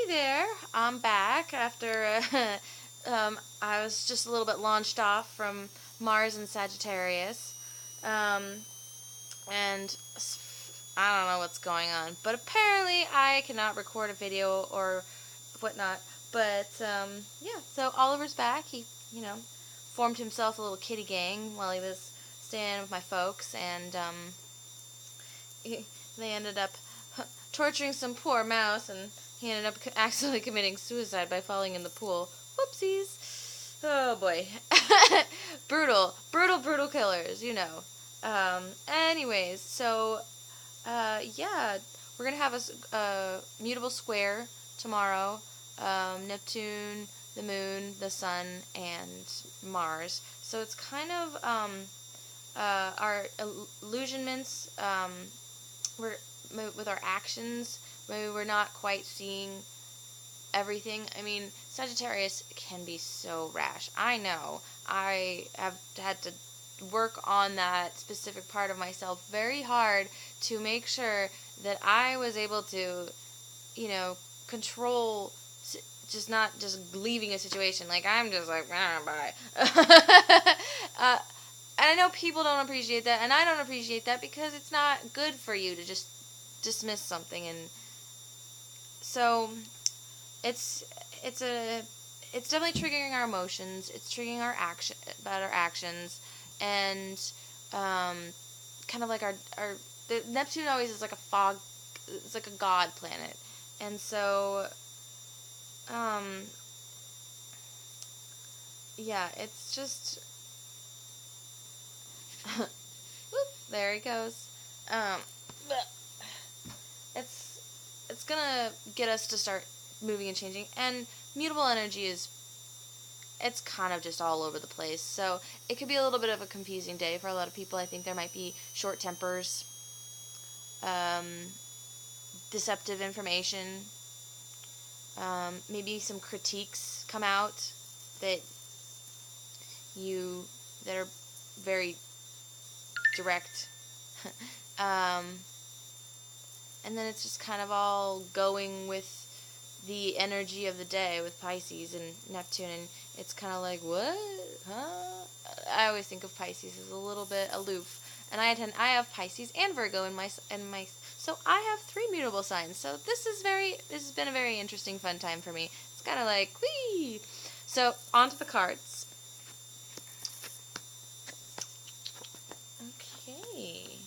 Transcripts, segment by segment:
there, I'm back after I was just a little bit launched off from Mars and Sagittarius. Um, and I don't know what's going on, but apparently I cannot record a video or whatnot. But yeah, so Oliver's back. He, formed himself a little kitty gang while he was staying with my folks, and they ended up torturing some poor mouse, and he ended up accidentally committing suicide by falling in the pool. Whoopsies. Oh boy. Brutal killers, Anyways, so, yeah, we're gonna have a mutable square tomorrow. Neptune, the moon, the sun, and Mars. So it's kind of, our illusionments, we're with our actions, maybe we're not quite seeing everything. I mean, Sagittarius can be so rash. I know. I have had to work on that specific part of myself very hard to make sure that I was able to, control, just not just leaving a situation. Like, I'm just like, bye. And I know people don't appreciate that, and I don't appreciate that because it's not good for you to just dismiss something. And so it's definitely triggering our emotions. It's triggering our actions, and kind of like the Neptune always is like a fog. It's like a god planet, and so yeah, it's just whoop, there he goes. Um, it's gonna get us to start moving and changing, and mutable energy it's kind of just all over the place, so it could be a little bit of a confusing day for a lot of people. I think there might be short tempers, deceptive information, maybe some critiques come out that are very direct. And then it's just kind of all going with the energy of the day with Pisces and Neptune, and it's kind of like, what? Huh? I always think of Pisces as a little bit aloof, and I have Pisces and Virgo in my, so I have 3 mutable signs. So this has been a very interesting, fun time for me. It's kind of like, whee! So on to the cards. Okay.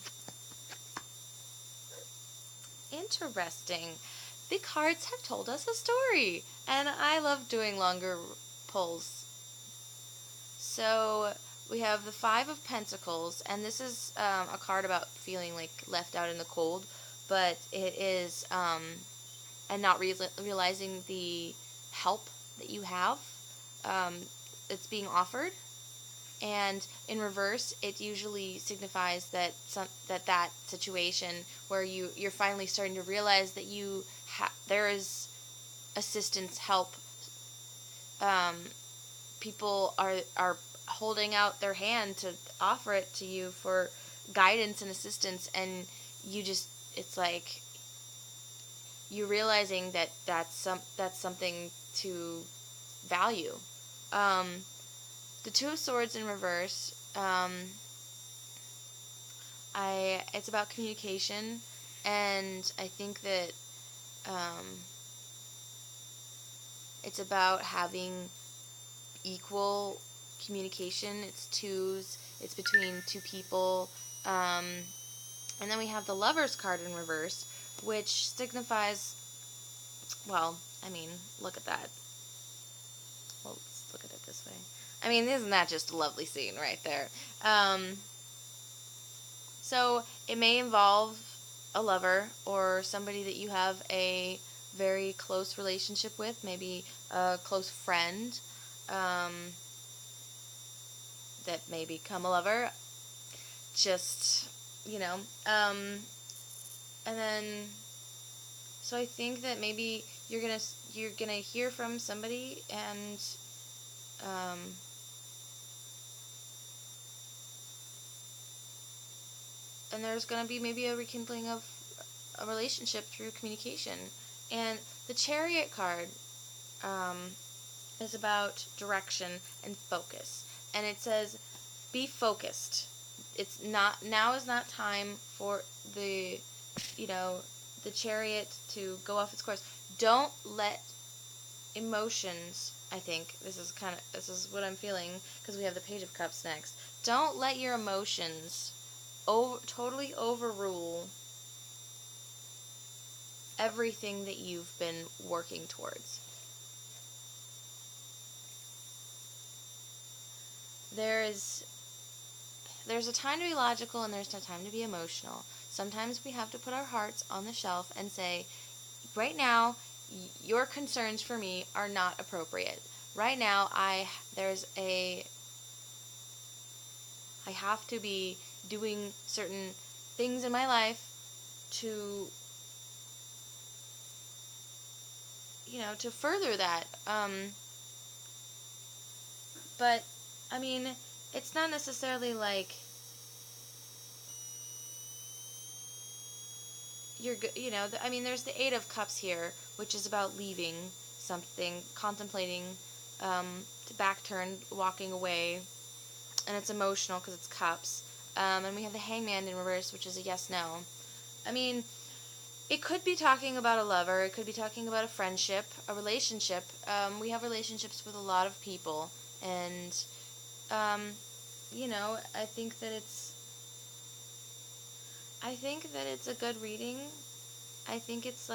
Interesting. The cards have told us a story, and I love doing longer pulls. So we have the 5 of Pentacles, and this is a card about feeling like left out in the cold, but it is and not realizing the help that you have that's being offered. And in reverse, it usually signifies that that situation where you're finally starting to realize that there is assistance, help. People are holding out their hand to offer it to you for guidance and assistance, and it's like you're realizing that that's something to value. The 2 of Swords in reverse, it's about communication, and I think that it's about having equal communication. It's 2s. It's between 2 people. And then we have the Lover's card in reverse, which signifies, well, I mean, look at that. Well, let's look at it this way. I mean, isn't that just a lovely scene right there? So it may involve a lover or somebody that you have a very close relationship with, maybe a close friend that may become a lover. Just, and then, so I think that maybe you're gonna hear from somebody, and there's going to be maybe a rekindling of a relationship through communication. And the Chariot card is about direction and focus. And it says, be focused. It's not, now is not time for the, the Chariot to go off its course. Don't let emotions, I think, this is what I'm feeling, because we have the Page of Cups next. Don't let your emotions totally overrule everything that you've been working towards. There's a time to be logical and there's a time to be emotional. Sometimes we have to put our hearts on the shelf and say, right now, your concerns for me are not appropriate. Right now, I have to be doing certain things in my life to, to further that. But, I mean, it's not necessarily like there's the Eight of Cups here, which is about leaving something, contemplating, to back turn, walking away, and it's emotional because it's cups. And we have the Hangman in reverse, which is a yes/no. I mean, it could be talking about a lover, it could be talking about a friendship, a relationship. We have relationships with a lot of people, and, I think that it's a good reading. I think it's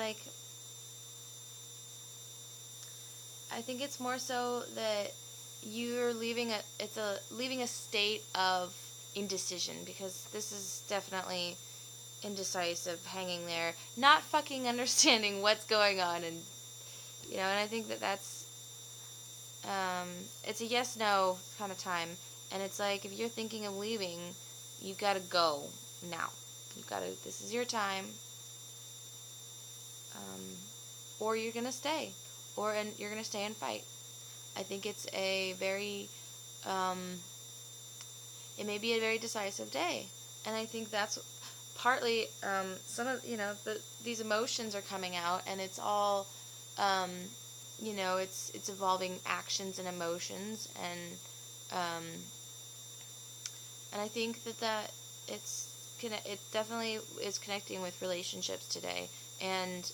more so that you're leaving a state of indecision, because this is definitely indecisive, hanging there, not fucking understanding what's going on, and I think that's it's a yes no kind of time, and it's like, if you're thinking of leaving, you gotta go now. This is your time, or you're gonna stay, and you're gonna stay and fight. I think it's a very, it may be a very decisive day, and I think that's partly, some of, these emotions are coming out, and it's all, it's involving actions and emotions, and I think that it definitely is connecting with relationships today, and,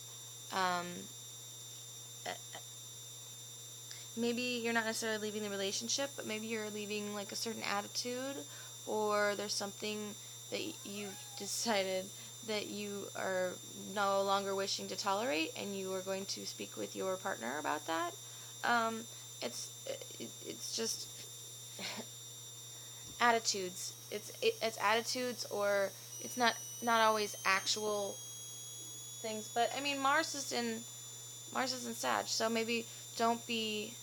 maybe you're not necessarily leaving the relationship, but maybe you're leaving like a certain attitude, or there's something that you've decided that you are no longer wishing to tolerate, and you are going to speak with your partner about that. It's just attitudes. It's attitudes, or it's not always actual things. But I mean, Mars is in Sag, so maybe don't be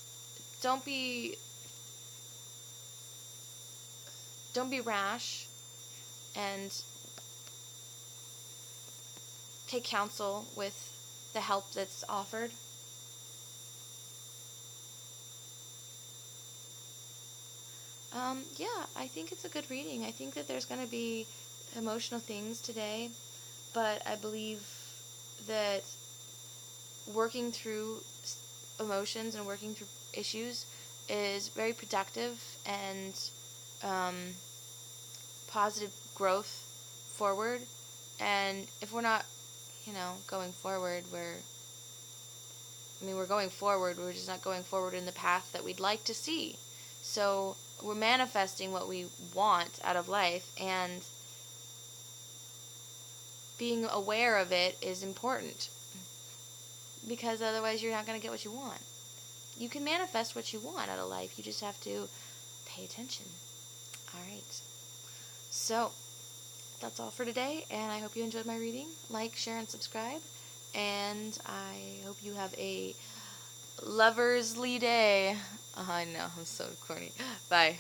rash, and take counsel with the help that's offered. Yeah, I think it's a good reading. I think that there's going to be emotional things today, but I believe that working through emotions and working through issues is very productive, and positive growth forward. And if we're not, going forward, we're going forward, we're just not going forward in the path that we'd like to see. So we're manifesting what we want out of life, and being aware of it is important, because otherwise you're not going to get what you want. You can manifest what you want out of life, you just have to pay attention. Alright, so that's all for today, and I hope you enjoyed my reading. Like, share, and subscribe, and I hope you have a loversly day. I know, I'm so corny. Bye.